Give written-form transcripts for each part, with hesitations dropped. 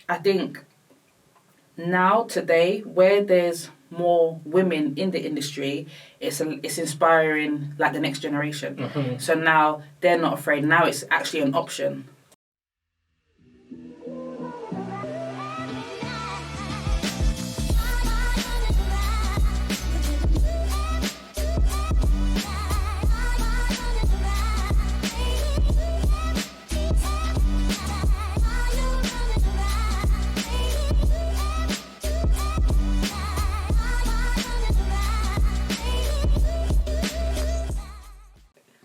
I think now, today, where there's more women in the industry, it's inspiring like the next generation. Mm-hmm. So now they're not afraid. Now it's actually an option.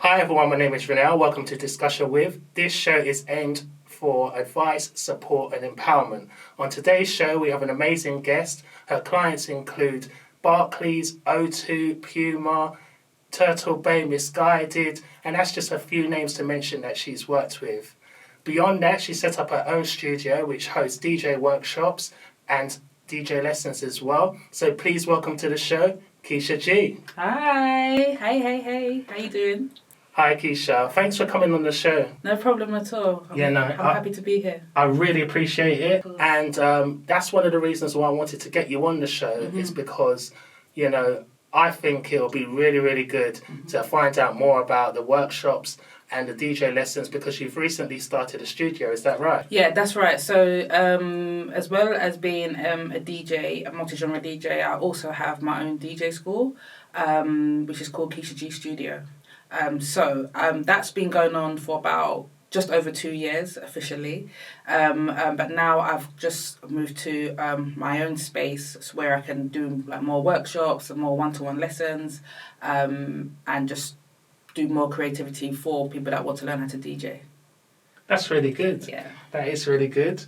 Hi everyone, my name is Rehnell. Welcome to Discussion With. This show is aimed for advice, support and empowerment. On today's show we have an amazing guest. Her clients include Barclays, O2, Puma, Turtle Bay, Missguided, and that's just a few names to mention that she's worked with. Beyond that, she set up her own studio which hosts DJ workshops and DJ lessons as well. So please welcome to the show, Keshia G. Hi. Hey. How you doing? Hi Keshia, thanks for coming on the show. No problem at all. I'm happy to be here. I really appreciate it, and that's one of the reasons why I wanted to get you on the show, is because, you know, I think it'll be really, really good to find out more about the workshops and the DJ lessons, because you've recently started a studio, is that right? Yeah, that's right. So as well as being a DJ, a multi-genre DJ, I also have my own DJ school, which is called Keshia G Studio. So that's been going on for about just over 2 years officially, but now I've just moved to my own space where I can do like more workshops and more one-to-one lessons, and just do more creativity for people that want to learn how to DJ. That's really good. Yeah, that is really good.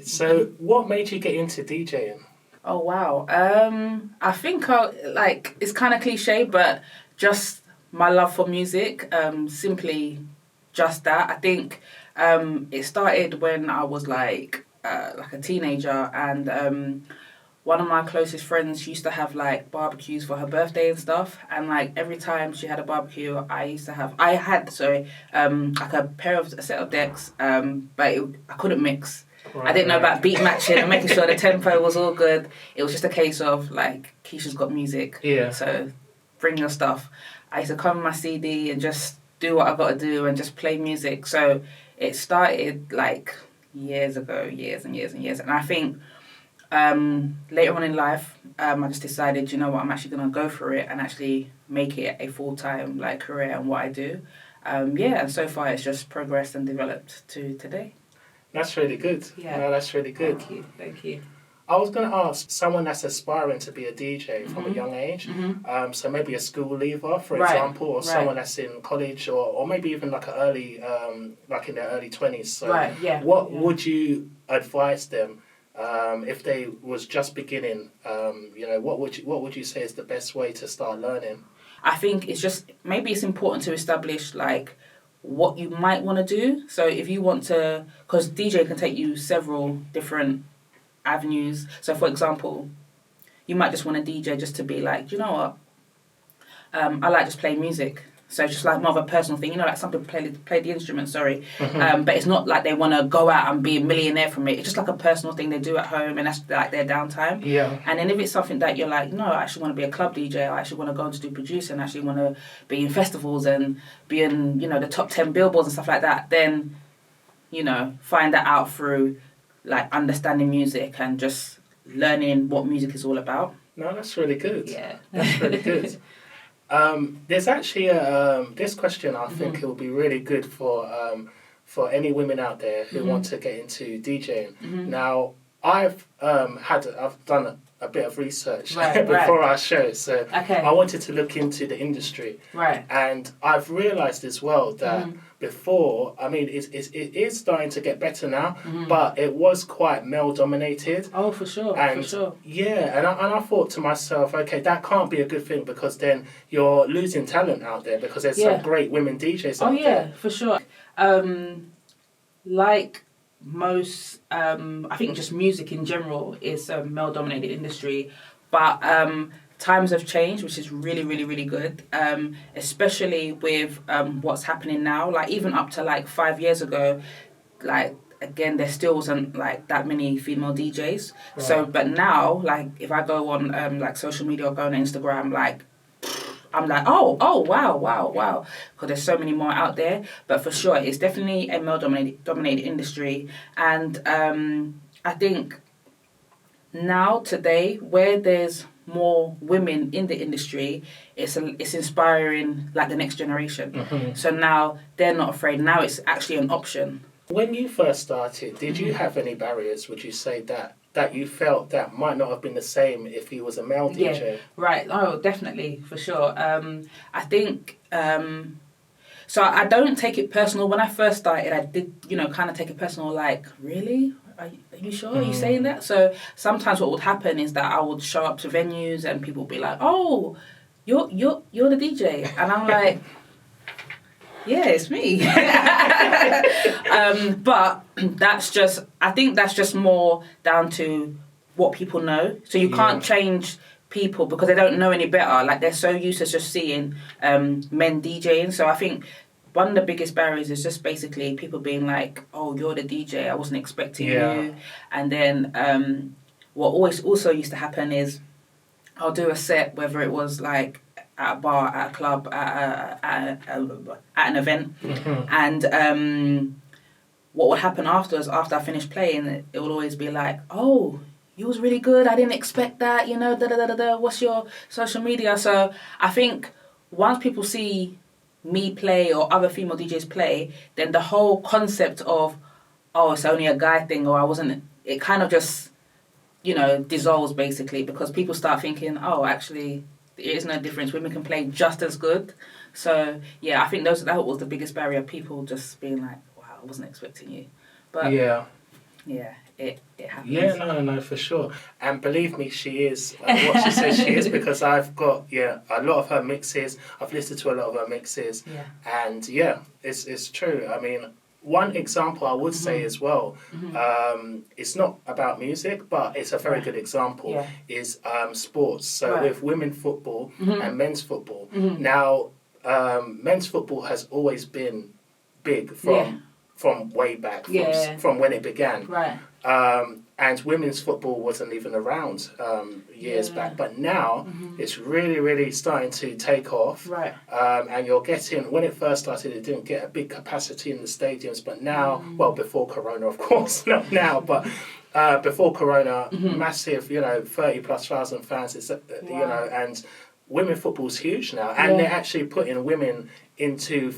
So what made you get into DJing? Oh wow, I think it's kind of cliche, but just my love for music, simply just that. I think it started when I was like a teenager, and one of my closest friends, she used to have like barbecues for her birthday and stuff, and like every time she had a barbecue, I had like a set of decks, but I couldn't mix. Right, I didn't know about beat matching and making sure the tempo was all good. It was just a case of like, Keshia's got music, so bring your stuff. I used to come with my CD and just do what I got to do and just play music. So it started like years ago, years and years. And I think later on in life, I just decided, you know what, I'm actually going to go for it and actually make it a full-time like career and what I do. And so far it's just progressed and developed to today. That's really good. Yeah. No, that's really good. Thank you. I was going to ask someone that's aspiring to be a DJ from a young age, so maybe a school leaver, for example, or someone that's in college, or maybe even like like in their early 20s. So what would you advise them if they was just beginning? What would you say is the best way to start learning? I think it's important to establish like what you might want to do. So if you want to, because DJ can take you several different avenues. So for example, you might just want to DJ just to be like, you know what, I like just playing music. So it's just like more of a personal thing, like some people play the instrument, but it's not like they want to go out and be a millionaire from it. It's just like a personal thing they do at home, and that's like their downtime. Yeah. And then if it's something that you're like, no, I actually want to be a club DJ, I actually want to go on to do producing, I actually want to be in festivals and be in, the top 10 billboards and stuff like that, then, find that out through like understanding music and just learning what music is all about. No, that's really good. Yeah. That's really good. There's actually this question I think it will be really good for any women out there who want to get into DJing. Now, I've done a bit of research before our show, so I wanted to look into the industry. Right. And I've realised as well that before, I mean, it is starting to get better now, but it was quite male dominated. Oh, for sure. Yeah, and I thought to myself, okay, that can't be a good thing, because then you're losing talent out there, because there's some great women DJs out there. Oh yeah, for sure. Like most, I think just music in general is a male-dominated industry, but times have changed, which is really, really, really good, especially with what's happening now. Like even up to like 5 years ago, like again, there still wasn't like that many female DJs. Right. So, but now, like if I go on like social media or go on Instagram, like I'm like, oh, wow, because there's so many more out there. But for sure, it's definitely a male dominated industry, and I think now today where there's more women in the industry, it's inspiring like the next generation. Mm-hmm. So now they're not afraid. Now it's actually an option. When you first started, did you have any barriers, would you say, that you felt that might not have been the same if he was a male DJ? Yeah, right. Oh, definitely, for sure. I think... so I don't take it personal. When I first started, I did, kind of take it personal, like, really? Are you sure? Are you saying that? So sometimes what would happen is that I would show up to venues and people would be like, oh, you're the DJ. And I'm like... Yeah, it's me. But I think that's just more down to what people know. So you can't change people because they don't know any better. Like they're so used to just seeing men DJing. So I think one of the biggest barriers is just basically people being like, oh, you're the DJ, I wasn't expecting you. And then what always also used to happen is I'll do a set, whether it was like at a bar, at a club, at an event. And what would happen afterwards, after I finished playing, it would always be like, oh, you was really good, I didn't expect that, what's your social media? So I think once people see me play or other female DJs play, then the whole concept of, oh, it's only a guy thing, or I wasn't, it kind of just, dissolves basically, because people start thinking, oh, actually, there is no difference. Women can play just as good. So, yeah, I think that was the biggest barrier. People just being like, wow, I wasn't expecting you. But, yeah, it happens. Yeah, no, for sure. And believe me, she is what she says she is, because I've got, a lot of her mixes. I've listened to a lot of her mixes. Yeah. And, it's true. I mean, one example I would say as well, it's not about music, but it's a very good example, is sports. So with women football and men's football. Now, men's football has always been big from way back, from when it began. Right. And women's football wasn't even around years back. But now it's really, really starting to take off. Right. And you're getting, when it first started, it didn't get a big capacity in the stadiums. But now, well, before Corona, of course, not now, but before Corona, massive, 30 plus thousand fans, and women football's huge now. And they're actually putting women into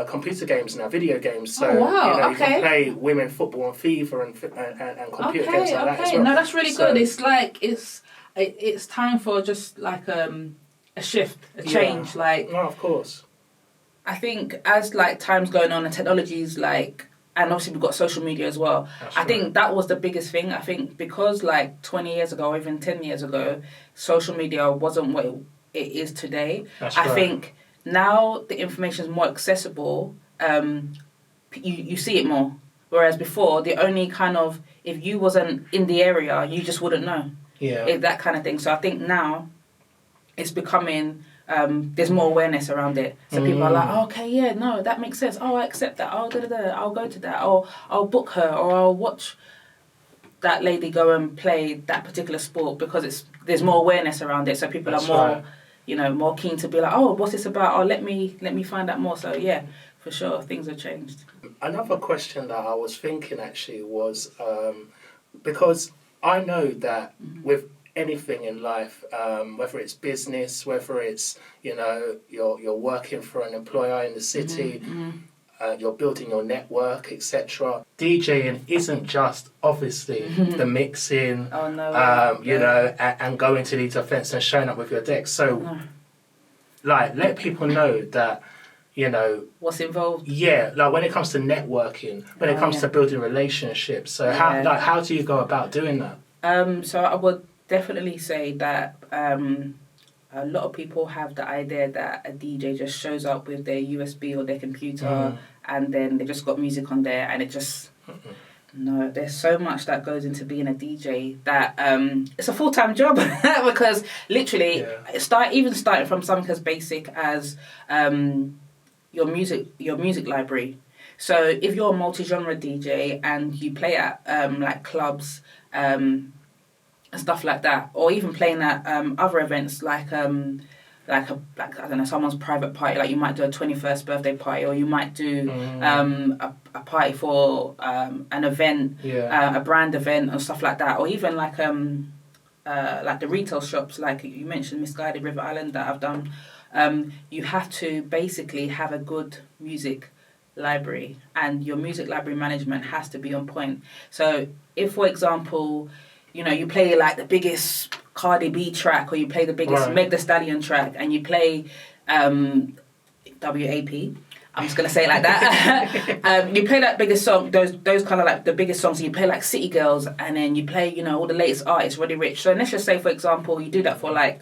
computer games now, video games. So you can play women football on FIFA and computer games like that as well. No, that's really good. It's like it's time for just like a shift, a change. Like, no, of course. I think as like time's going on and technology's like, and obviously we've got social media as well. I think that was the biggest thing. I think because like 20 years ago, or even 10 years ago, social media wasn't what it is today. I think now the information is more accessible. You see it more. Whereas before, the only kind of, if you wasn't in the area, you just wouldn't know. Yeah. That kind of thing. So I think now it's becoming, there's more awareness around it. So people are like, oh, okay, yeah, no, that makes sense. Oh, I accept that. Oh, I'll go to that. Or I'll book her. Or I'll watch that lady go and play that particular sport, because there's more awareness around it. So people are more... more keen to be like, oh, what's this about? Oh, let me find out more. So yeah, for sure, things have changed. Another question that I was thinking actually was, because I know that with anything in life, whether it's business, whether it's, you're working for an employer in the city, you're building your network, etc. DJing isn't just obviously the mixing, and going to these events and showing up with your deck. So, let people know that, what's involved. Yeah, like when it comes to networking, when it comes to building relationships. So how do you go about doing that? So I would definitely say that a lot of people have the idea that a DJ just shows up with their USB or their computer and then they've just got music on there, and it just... No, there's so much that goes into being a DJ that it's a full-time job because literally starting from something as basic as your music library. So if you're a multi-genre DJ and you play at like clubs and stuff like that, or even playing at other events like I don't know, someone's private party, like you might do a 21st birthday party, or you might do a party for an event, a brand event and stuff like that, or even like the retail shops, like you mentioned Missguided, River Island, that I've done. You have to basically have a good music library, and your music library management has to be on point. So if, for example, you know, you play like the biggest Cardi B track, or you play the biggest Meg Thee Stallion track, and you play WAP, I'm just going to say it like that. You play that biggest song, those kind of like the biggest songs, and you play like City Girls, and then you play, you know, all the latest artists, Roddy Rich. So let's just say, for example, you do that for like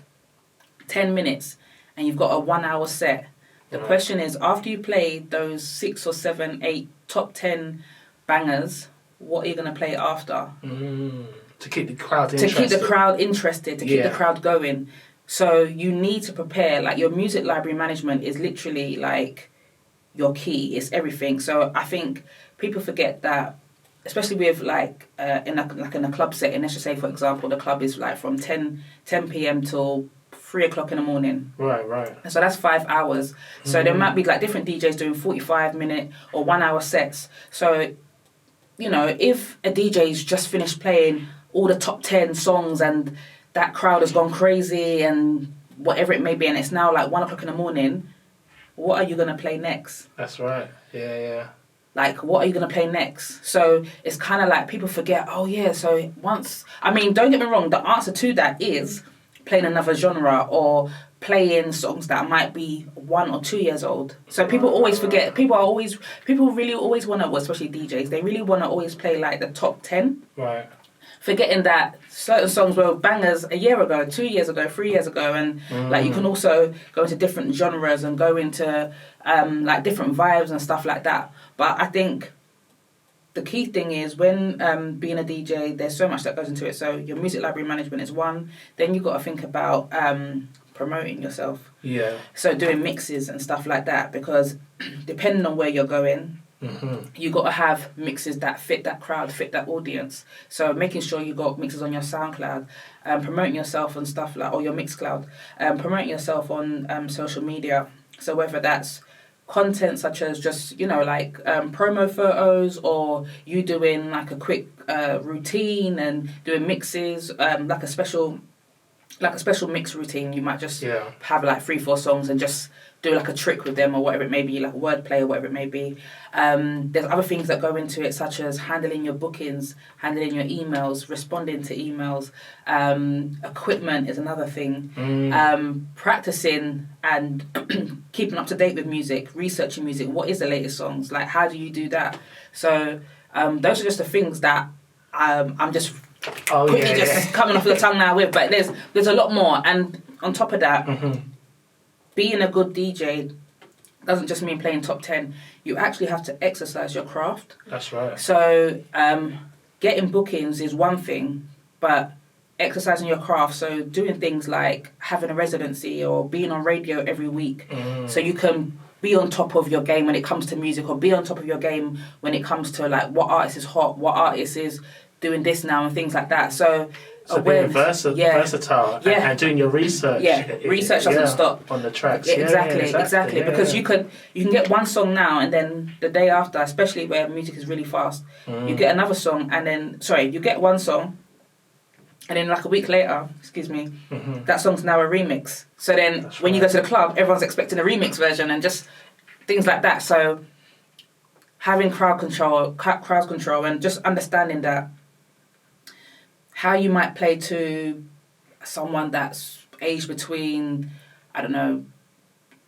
10 minutes, and you've got a 1 hour set. The question is, after you play those 6 or 7, 8 top 10 bangers, what are you going to play after? To keep the crowd interested. To keep the crowd interested, to keep the crowd going. So you need to prepare, like your music library management is literally like your key, it's everything. So I think people forget that, especially with like in a club setting. Let's just say, for example, the club is like from 10 p.m. till 3 o'clock in the morning. Right. So that's 5 hours. So there might be like different DJs doing 45-minute or 1 hour sets. So, you know, if a DJ's just finished playing all the top 10 songs and that crowd has gone crazy and whatever it may be, and it's now like 1 o'clock in the morning, what are you going to play next? That's right. Yeah. Like, what are you going to play next? So it's kind of like people forget, oh yeah, so once... I mean, don't get me wrong, the answer to that is playing another genre or playing songs that might be 1 or 2 years old. So people always forget. People really always want to, well, especially DJs, they really want to always play like the top 10. Right. Forgetting that certain songs were bangers a year ago, 2 years ago, 3 years ago, and like you can also go into different genres and go into like different vibes and stuff like that. But I think the key thing is when being a DJ, there's so much that goes into it. So your music library management is one. Then you've got to think about promoting yourself. Yeah. So doing mixes and stuff like that, because depending on where you're going, you got to have mixes that fit that crowd, fit that audience. So making sure you got mixes on your SoundCloud, promoting yourself and stuff like, or your Mixcloud, promoting yourself on social media. So whether that's content such as just, you know, like promo photos, or you doing like a quick routine and doing mixes, like a special mix routine. You might just have like 3-4 songs and just do like a trick with them or whatever it may be, like wordplay or whatever it may be. There's other things that go into it, such as handling your bookings, handling your emails, responding to emails. Equipment is another thing. Practicing and keeping up to date with music, researching music. What is the latest songs? Like, how do you do that? So those are just the things that I'm just coming off the tongue now with. But there's a lot more. And on top of that, being a good DJ doesn't just mean playing top 10. You actually have to exercise your craft. That's right. So getting bookings is one thing, but exercising your craft, so doing things like having a residency or being on radio every week, so you can be on top of your game when it comes to music, or be on top of your game when it comes to like what artist is hot, what artist is doing this now, and things like that. So being versatile and doing your research. Research doesn't stop on the tracks. Exactly. Because you can get one song now, and then the day after, especially where music is really fast, you get another song, and then you get one song, and then like a week later, that song's now a remix. So then when you go to the club, everyone's expecting a remix version, and just things like that. So having crowd control, and just understanding that how you might play to someone that's aged between,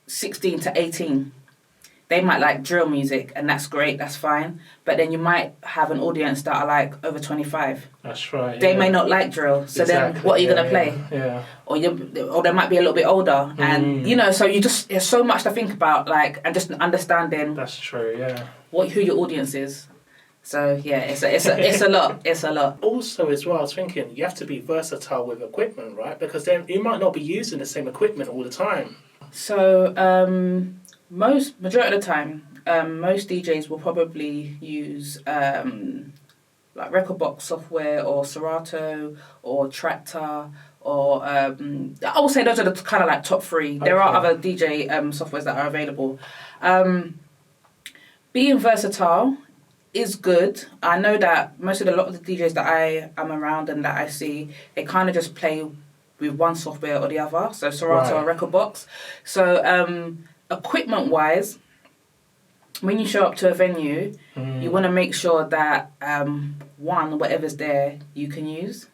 16 to 18. They might like drill music, and that's great, that's fine. But then you might have an audience that are like over 25. That's right. They may not like drill, so then what are you going to play? Yeah. Or they might be a little bit older, and so you just, there's so much to think about, like, and just understanding. That's true. Yeah. Who your audience is. So yeah, it's a lot. It's a lot. Also, as well, I was thinking you have to be versatile with equipment, right? Because then you might not be using the same equipment all the time. So majority of the time, most DJs will probably use like record box software or Serato or Tractor or I would say those are the kind of like top three. There are other DJ softwares that are available. Being versatile is good. I know that a lot of the DJs that I am around and that I see, they kind of just play with one software or the other. So Serato or record box. So equipment wise, when you show up to a venue, you want to make sure that whatever's there you can use.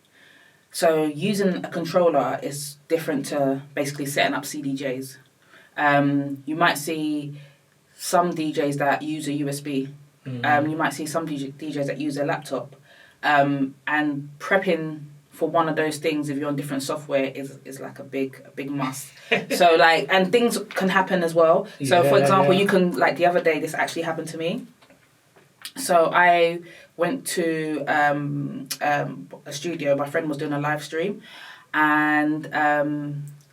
So using a controller is different to basically setting up CDJs. You might see some DJs that use a USB. You might see some DJs that use a laptop. And prepping for one of those things, if you're on different software, is like a big must. So like, and things can happen as well. So for example, you can, like the other day, this actually happened to me. So I went to a studio. My friend was doing a live stream, and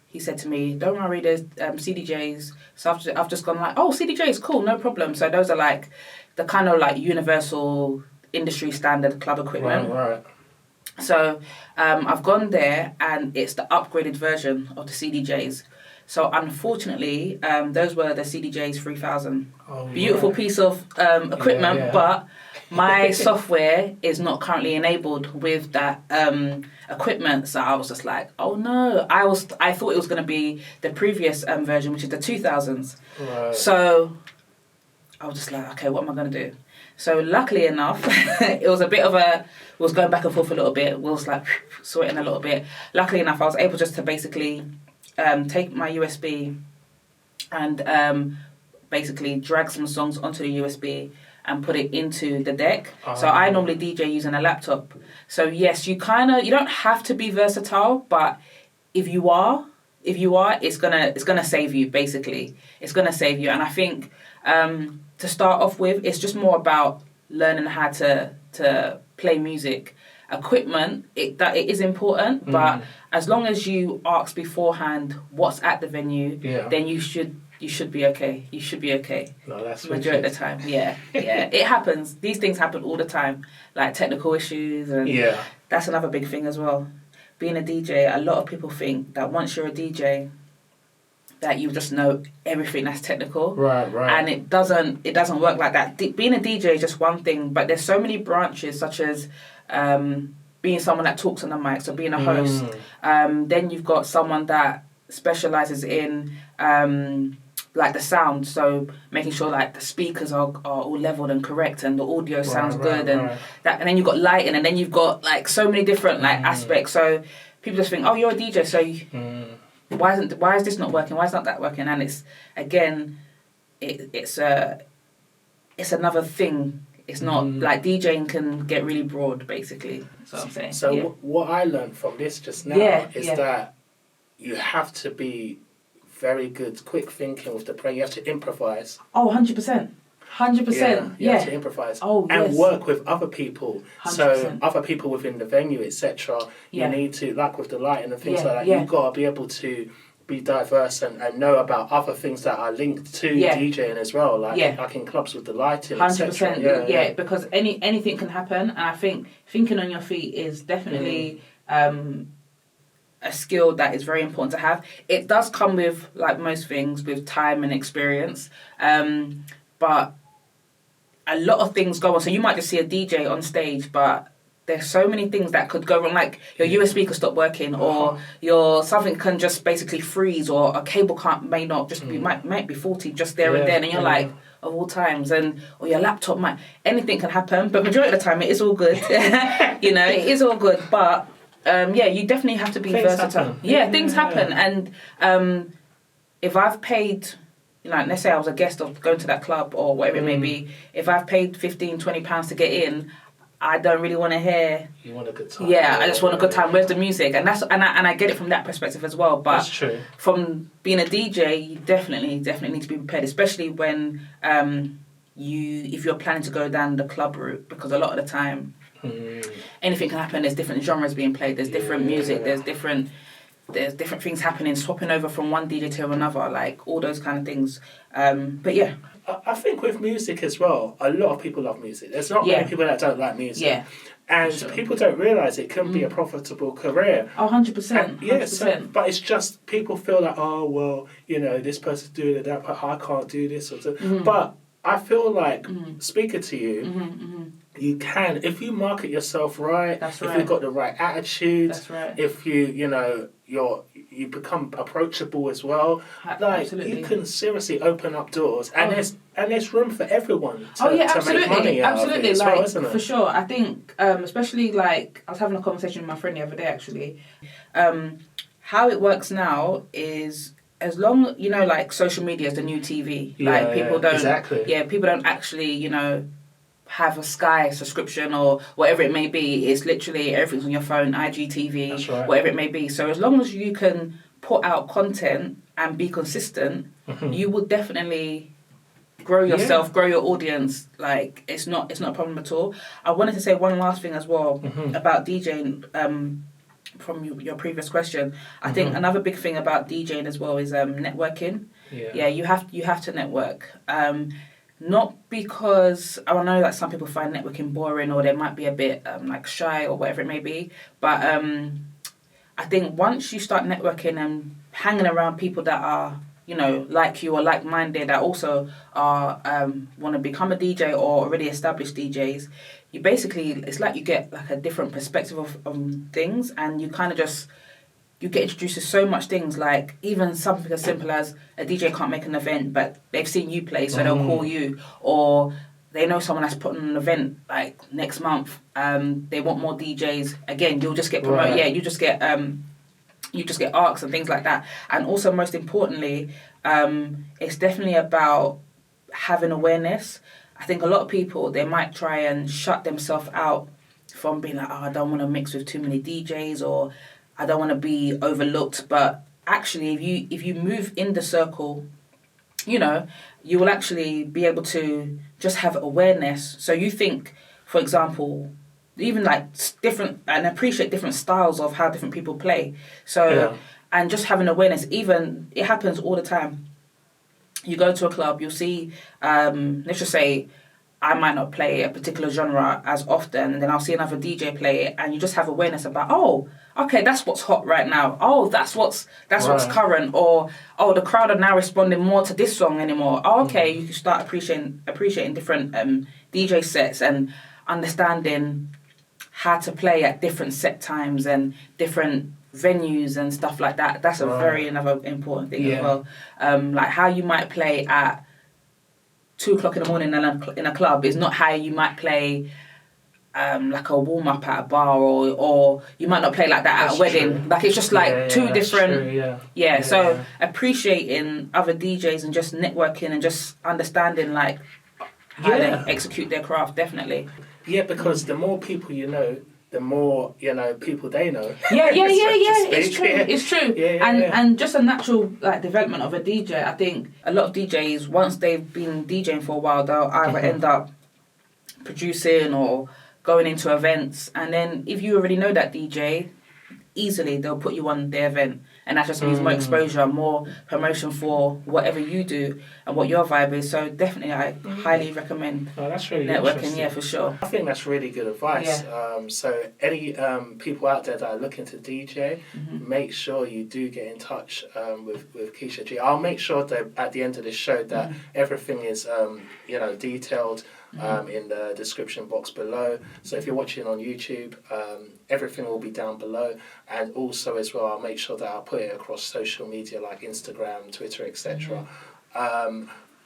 he said to me, "Don't worry, there's CDJs." So I've just gone like, "Oh, CDJs, cool, no problem." So those are like the kind of like universal industry standard club equipment. Right. So I've gone there, and it's the upgraded version of the CDJs. So unfortunately, those were the CDJs 3000. Beautiful piece of equipment, but my software is not currently enabled with that equipment. So I was just like, oh no! I thought it was going to be the previous version, which is the 2000s. Right. So I was just like, okay, what am I going to do? So luckily enough, it was a bit of a... We was going back and forth a little bit. We was like sweating a little bit. Luckily enough, I was able just to basically take my USB and basically drag some songs onto the USB and put it into the deck. So I normally DJ using a laptop. So yes, you don't have to be versatile, but if you are, it's gonna save you. Basically, it's gonna save you. And I think to start off with, it's just more about learning how to play music. Equipment, it is important, but as long as you ask beforehand what's at the venue, then you should be okay. You should be okay. No, that's majority of the time. Yeah. It happens. These things happen all the time, like technical issues, and that's another big thing as well. Being a DJ, a lot of people think that once you're a DJ, that you just know everything that's technical. Right. And it doesn't work like that. Being a DJ is just one thing, but there's so many branches, such as being someone that talks on the mic, so being a host. Then you've got someone that specialises in like the sound, so making sure like the speakers are all leveled and correct and the audio sounds good, and that. And then you've got lighting, and then you've got like so many different like aspects. So people just think, oh, you're a DJ, so why is this not working? Why is not that working? And it's again, it's another thing. It's not like DJing can get really broad, basically. That's what I'm saying. So what I learned from this just now is that you have to be very good, quick thinking with the play. You have to improvise. Oh, 100%. 100%. You have to improvise. And work with other people. 100%. So other people within the venue, etc. You need to, like with the lighting and things like that, you've got to be able to be diverse and know about other things that are linked to DJing as well, like in clubs with the lighting, 100%. Because anything can happen, and I think thinking on your feet is definitely a skill that is very important to have. It does come with, like most things, with time and experience, but a lot of things go on. So you might just see a DJ on stage, but there's so many things that could go wrong, like your USB could stop working, or something can just basically freeze, or a cable may not just be might be faulty just there and then, and you're like, of all times, or your laptop anything can happen, but majority of the time it is all good. It is all good, but you definitely have to be versatile. Things happen, and if I've paid, let's say I was a guest of going to that club or whatever it may be, if I've paid £15-20 to get in, I don't really want to hear. You want a good time. Yeah, I just want a good time. Where's the music? And I get it from that perspective as well. But that's true. From being a DJ, you definitely need to be prepared, especially when if you're planning to go down the club route, because a lot of the time anything can happen. There's different genres being played. There's different music. There's different there's different things happening, swapping over from one DJ to another, like all those kind of things. But yeah. I think with music as well, a lot of people love music. There's not many people that don't like music. Yeah. And people don't realise it can be a profitable career. Oh, 100%. Yeah, but it's just people feel like, oh, well, you know, this person's doing it, that, but I can't do this. Or But I feel like, speaking to you, you can, if you market yourself right, if you've got the right attitude, if you become approachable as well, Absolutely. you can seriously open up doors, and there's room for everyone to, absolutely. to make money out of it as well, isn't it? For sure. I think, especially like, I was having a conversation with my friend the other day actually. How it works now is, as long, like social media is the new TV. People don't actually, have a Sky subscription or whatever it may be. It's literally everything's on your phone, IGTV, whatever it may be. So as long as you can put out content and be consistent, you will definitely grow yourself, grow your audience. Like, it's not a problem at all. I wanted to say one last thing as well about DJing. From your previous question, I think another big thing about DJing as well is networking. Yeah, you have to network. Not because I know that some people find networking boring or they might be a bit like shy or whatever it may be, but I think once you start networking and hanging around people that are like you or like-minded, that also are want to become a DJ or already established DJs, you basically, it's like you get like a different perspective of things, and you kind of just, you get introduced to so much things, like even something as simple as a DJ can't make an event, but they've seen you play, so they'll call you, or they know someone that's putting an event like next month. They want more DJs. Again, you'll just get promoted. Yeah, you just get arcs and things like that. And also, most importantly, it's definitely about having awareness. I think a lot of people, they might try and shut themselves out from being like, I don't want to mix with too many DJs, or I don't want to be overlooked. But actually, if you move in the circle, you will actually be able to just have awareness. So you think, for example, even like different, and appreciate different styles of how different people play. So, and just having awareness, even, it happens all the time. You go to a club, you'll see, let's just say, I might not play a particular genre as often, and then I'll see another DJ play it, and you just have awareness about, oh, okay, that's what's hot right now. Oh, that's what's current, or the crowd are now responding more to this song anymore. Oh, okay, you can start appreciating different DJ sets and understanding how to play at different set times and different venues and stuff like that. That's a very another important thing as well. Like how you might play at 2:00 in the morning in a club is not how you might play like a warm up at a bar, or you might not play like that at a wedding. True. Like it's just like two different. So appreciating other DJs and just networking and just understanding like how they execute their craft, definitely. Yeah, because the more people you know, the more people they know. It's true. And just a natural like development of a DJ. I think a lot of DJs, once they've been DJing for a while, they'll either end up producing or going into events, and then if you already know that DJ, easily they'll put you on their event, and that just means more exposure, more promotion for whatever you do and what your vibe is. So definitely I highly recommend that's really networking. Yeah, for sure. I think that's really good advice. So any people out there that are looking to DJ, make sure you do get in touch with Keshia G. I'll make sure that at the end of this show that everything is detailed in the description box below. So if you're watching on YouTube, everything will be down below, and also as well I'll make sure that I'll put it across social media like Instagram, Twitter, etc.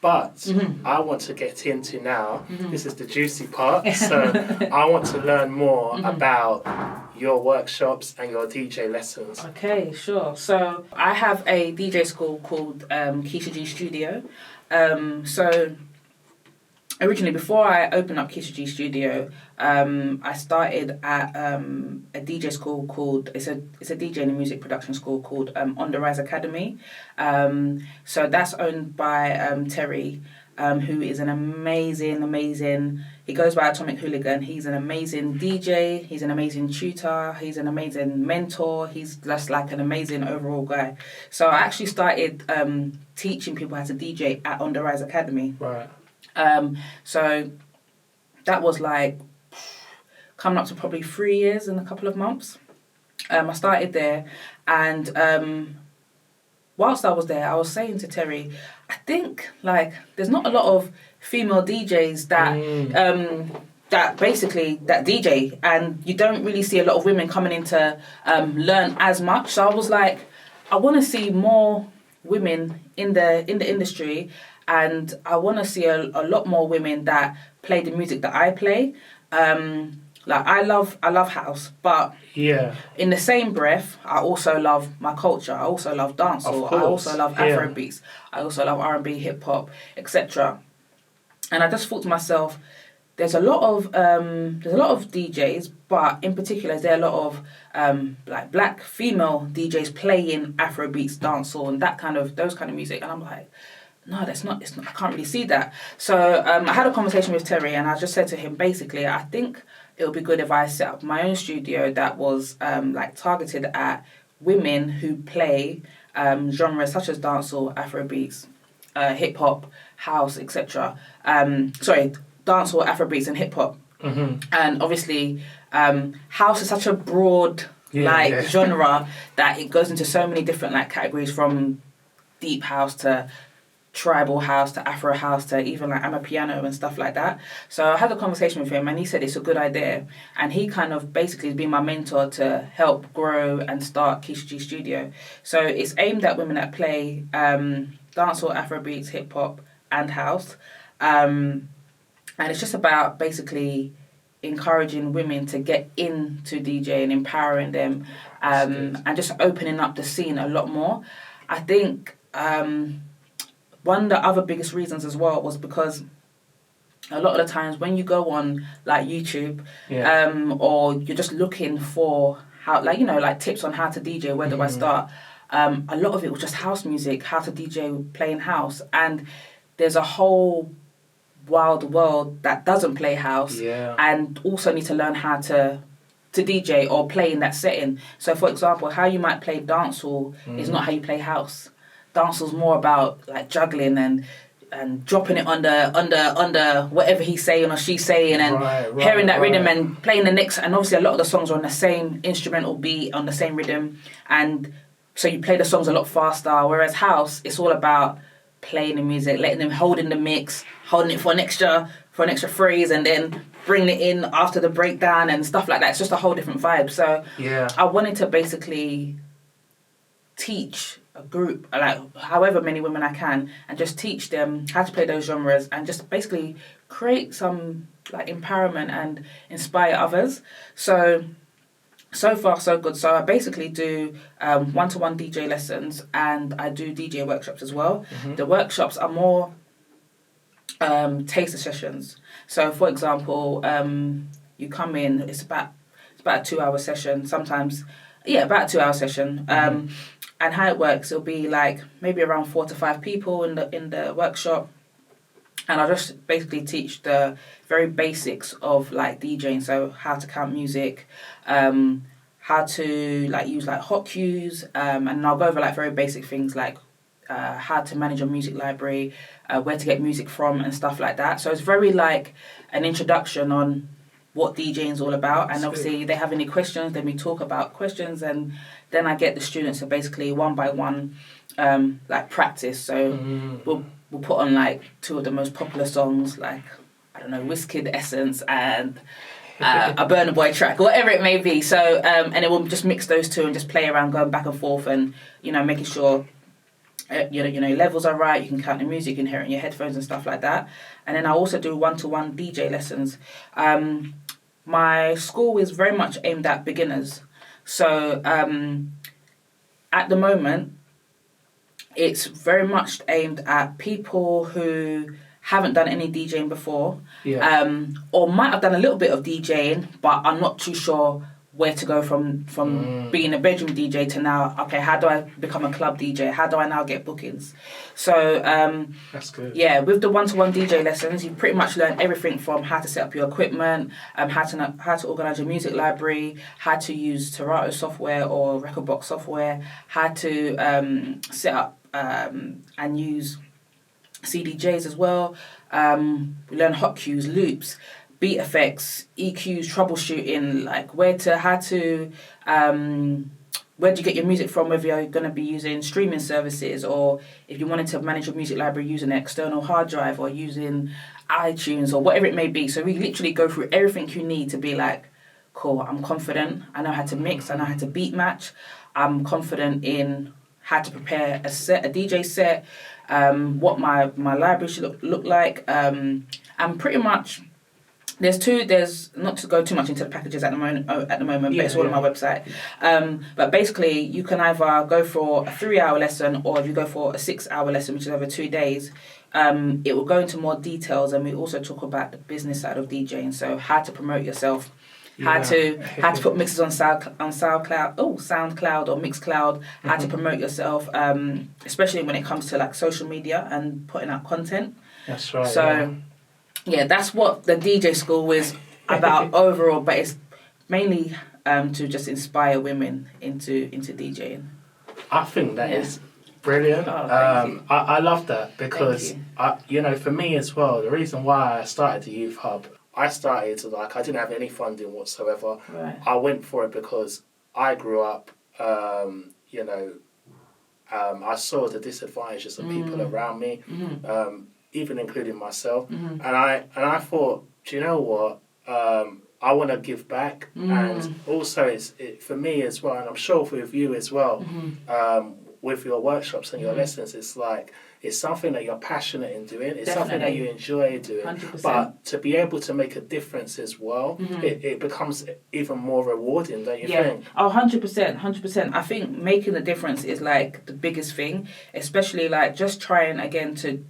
But I want to get into now, this is the juicy part, so I want to learn more about your workshops and your DJ lessons. Okay, sure. So I have a DJ school called Keshia G Studio. So originally, before I opened up Keshia G Studio, I started at a DJ school called, it's a DJ and music production school called On The Rise Academy. So that's owned by Terry. who is an amazing, he goes by Atomic Hooligan. He's an amazing DJ, he's an amazing tutor, he's an amazing mentor, he's just like an amazing overall guy. So I actually started teaching people how to DJ at On The Rise Academy. Right. So that was like coming up to probably 3 years and a couple of months. I started there, and whilst I was there, I was saying to Terry, I think like there's not a lot of female DJs that basically that DJ, and you don't really see a lot of women coming in to learn as much. So I was like, I want to see more women in the industry, and I want to see a lot more women that play the music that I play. Like I love house, but in the same breath, I also love my culture. I also love dancehall. I also love Afrobeats. I also love R&B, hip hop, etc. And I just thought to myself, there's a lot of DJs, but in particular, is there a lot of like black female DJs playing Afrobeats, dancehall, and those kind of music? And I'm like, no, that's not. It's not. I can't really see that. So I had a conversation with Terry, and I just said to him, basically, I think it would be good if I set up my own studio that was like targeted at women who play genres such as dancehall, Afrobeats, hip hop, house, etc. Dancehall, Afrobeats, and hip hop. Mm-hmm. And obviously, house is such a broad genre that it goes into so many different like categories, from deep house to tribal house to Afro house to even like Amapiano and stuff like that. So I had a conversation with him, and he said it's a good idea, and he kind of basically has been my mentor to help grow and start Keshia G Studio. So it's aimed at women that play dancehall, Afrobeats, hip hop, and house, and it's just about basically encouraging women to get into DJing, empowering them, and just opening up the scene a lot more. I think one of the other biggest reasons as well was because a lot of the times when you go on like YouTube, or you're just looking for how, like, you know, like tips on how to DJ, where do I start? A lot of it was just house music, how to DJ playing house, and there's a whole wild world that doesn't play house and also need to learn how to DJ or play in that setting. So for example, how you might play dancehall is not how you play house. Dancehall's more about like juggling and dropping it under whatever he's saying or she's saying, and hearing that rhythm and playing the next. And obviously a lot of the songs are on the same instrumental beat, on the same rhythm, and so you play the songs a lot faster. Whereas house, it's all about playing the music, letting them holding the mix, holding it for an extra phrase, and then bringing it in after the breakdown and stuff like that. It's just a whole different vibe. So I wanted to basically teach a group, like however many women I can, and just teach them how to play those genres, and just basically create some like empowerment and inspire others. So far so good. So I basically do one-to-one DJ lessons, and I do DJ workshops as well. The workshops are more taster sessions. So for example, you come in, it's about a 2-hour session sometimes. About a 2-hour session. And how it works, it'll be like maybe around 4 to 5 people in the workshop, and I'll just basically teach the very basics of like DJing. So how to count music, how to like use like hot cues, and I'll go over like very basic things like how to manage your music library, where to get music from, and stuff like that. So it's very like an introduction on what DJing is all about. And obviously they have any questions, then we talk about questions, and then I get the students to basically one by one like practice. So we'll put on like 2 of the most popular songs, like I don't know, Wizkid, Essence, and a Burna Boy track, whatever it may be. So and then we'll just mix those 2 and just play around, going back and forth, and you know, making sure you know levels are right. You can count the music, you can hear it in your headphones and stuff like that. And then I also do one-to-one DJ lessons. My school is very much aimed at beginners. So at the moment, it's very much aimed at people who haven't done any DJing before, or might have done a little bit of DJing, but are not too sure where to go from being a bedroom DJ to now, okay, how do I become a club DJ? How do I now get bookings? So that's good. Yeah, with the one-to-one DJ lessons, you pretty much learn everything from how to set up your equipment, how to organize your music library, how to use Serato software or Rekordbox software, how to set up and use CDJs as well. We learn hot cues, loops, beat effects, EQs, troubleshooting, like where do you get your music from, whether you're going to be using streaming services or if you wanted to manage your music library using an external hard drive or using iTunes or whatever it may be. So we literally go through everything you need to be like, cool, I'm confident, I know how to mix, I know how to beat match, I'm confident in how to prepare a DJ set, what my library should look like, and pretty much there's not to go too much into the packages at the moment, but it's all on my website. But basically, you can either go for a 3-hour lesson or if you go for a 6-hour lesson, which is over 2 days, it will go into more details, and we also talk about the business side of DJing, so how to promote yourself, how to put mixes on SoundCloud or Mixcloud, how to promote yourself, especially when it comes to like social media and putting out content. That's right. So. Yeah, that's what the DJ school is about overall, but it's mainly to just inspire women into DJing. I think that is brilliant. I love that because, for me as well, the reason why I started the Youth Hub, I didn't have any funding whatsoever. Right. I went for it because I grew up, I saw the disadvantages of people around me. Even including myself, and I thought, do you know what? I want to give back, and also it's for me as well, and I'm sure with you as well. With your workshops and your lessons, it's something that you're passionate in doing. It's something that you enjoy doing. 100%. But to be able to make a difference as well, it becomes even more rewarding, don't you think? Oh, 100%. I think making a difference is like the biggest thing, especially like just trying again to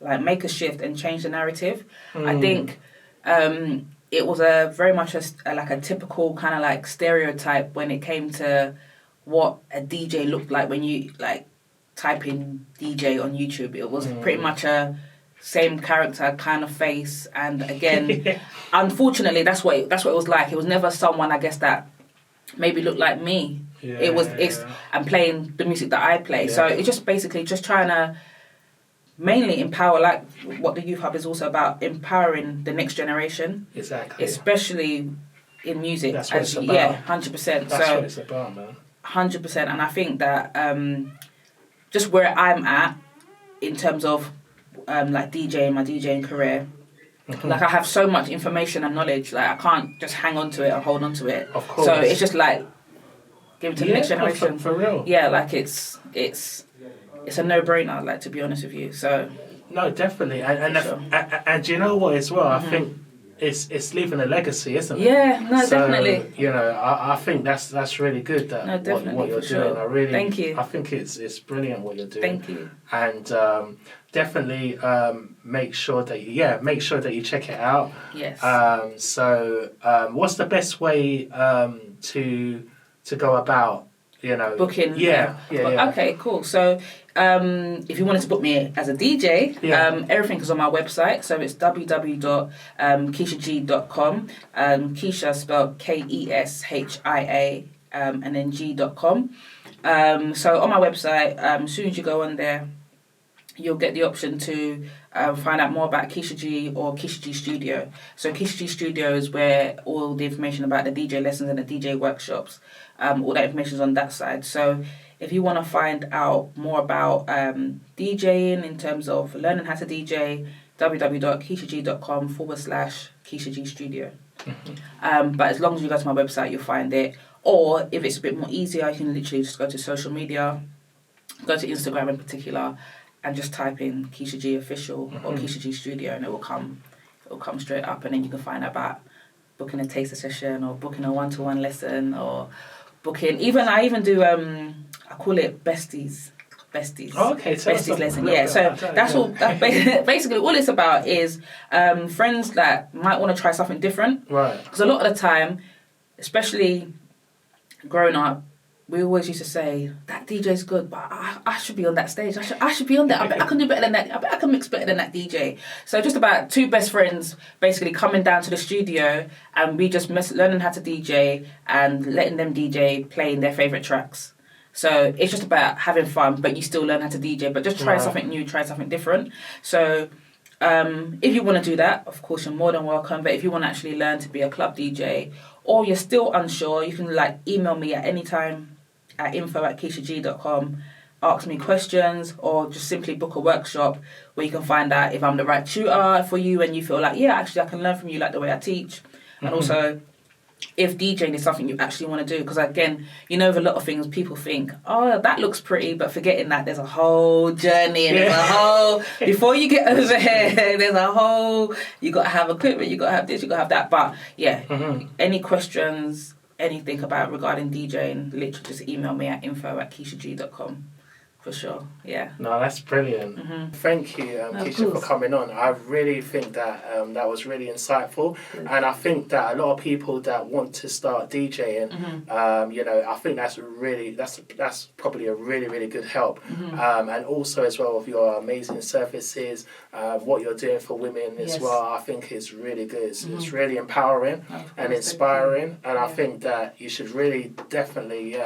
like make a shift and change the narrative. I think it was very much a typical kind of like stereotype when it came to what a DJ looked like when you like type in DJ on YouTube. It was pretty much a same character kind of face, and again, unfortunately, that's what it was like. It was never someone, I guess, that maybe looked like me. I'm playing the music that I play, so it's just basically just trying to mainly empower, like what the Youth Hub is also about, empowering the next generation. Exactly. Especially in music. That's what it's about. Yeah, 100%. That's what it's about, man. 100%. And I think that just where I'm at in terms of like DJing, my DJing career, like I have so much information and knowledge, like I can't just hang on to it or hold on to it. Of course. So it's just like give it to the next generation. For real. Yeah, like it's a no-brainer, like, to be honest with you. So no, definitely, and you know what as well? I think it's leaving a legacy, isn't it? Yeah, no, definitely. I think that's really good. That what you're doing. I really thank you. I think it's brilliant what you're doing. Thank you. And definitely make sure that you check it out. Yes. So what's the best way to go about? Booking. Yeah. Okay, cool. So if you wanted to book me as a DJ, everything is on my website. So it's www.keshia.com. Keshia spelled Keshia, and then G.com. So on my website, as soon as you go on there, you'll get the option to find out more about Keshia G or Keshia G Studio. So Keshia G Studio is where all the information about the DJ lessons and the DJ workshops, all that information is on that side. So if you want to find out more about DJing in terms of learning how to DJ, www.keshiag.com/Keshia G Studio. But as long as you go to my website, you'll find it. Or if it's a bit more easier, you can literally just go to social media, go to Instagram in particular, and just type in Keshia G Official or Keshia G Studio, and it will come straight up, and then you can find out about booking a taster session or booking a one-to-one lesson or booking. I even do I call it besties. Oh, okay, so besties lesson. Yeah, so that's all. That's basically all it's about is friends that might want to try something different. Right. Because a lot of the time, especially growing up, we always used to say, that DJ's good, but I should be on that stage. I should be on there. I bet I can do better than that. I bet I can mix better than that DJ. So just about two best friends basically coming down to the studio, and we just learning how to DJ and letting them DJ, playing their favourite tracks. So it's just about having fun, but you still learn how to DJ, but just try something new, try something different. So if you want to do that, of course, you're more than welcome. But if you want to actually learn to be a club DJ, or you're still unsure, you can like email me at any time at info@KeshiaG.com, ask me questions, or just simply book a workshop where you can find out if I'm the right tutor for you and you feel like, yeah, actually I can learn from you, like the way I teach. And also, if DJing is something you actually want to do, because again, you know, with a lot of things, people think, oh, that looks pretty, but forgetting that there's a whole journey and there's a whole, before you get over here, there's a whole, you got to have equipment, you got to have this, you got to have that. But yeah, any questions, anything about regarding DJing, literally just email me at info@KeshiaG.com. For sure, yeah. No, that's brilliant. Thank you, Keshia, for coming on. I really think that that was really insightful, and I think that a lot of people that want to start DJing, you know, I think that's probably a really good help. And also as well with your amazing services, what you're doing for women as well, I think is really good. It's really empowering and inspiring, and I think that you should really definitely,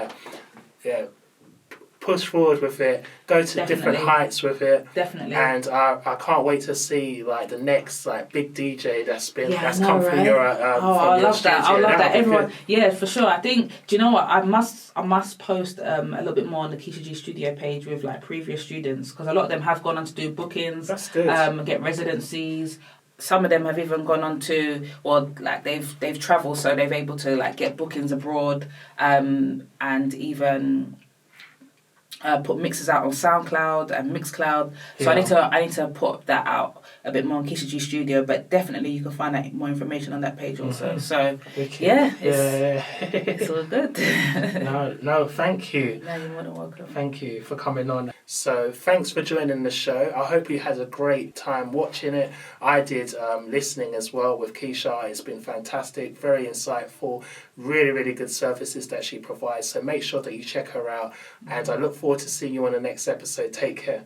push forward with it, go to different heights with it. Definitely. And I can't wait to see like the next like big DJ that's come through your I love that. I love that. Everyone, yeah, for sure. I think, do you know what? I must post a little bit more on the Keshia G Studio page with like previous students, because a lot of them have gone on to do bookings. That's good. Get residencies. Some of them have even gone on to, well, like they've travelled, so they've able to like get bookings abroad, and even put mixes out on SoundCloud and Mixcloud. So I need to put that out a bit more on Keshia G Studio, but definitely you can find out more information on that page also. So it's all good. No, thank you. No, you're more than welcome. Thank you for coming on. So thanks for joining the show. I hope you had a great time watching it. I did listening as well with Keshia. It's been fantastic, very insightful, really good services that she provides. So make sure that you check her out, and I look forward to seeing you on the next episode. Take care.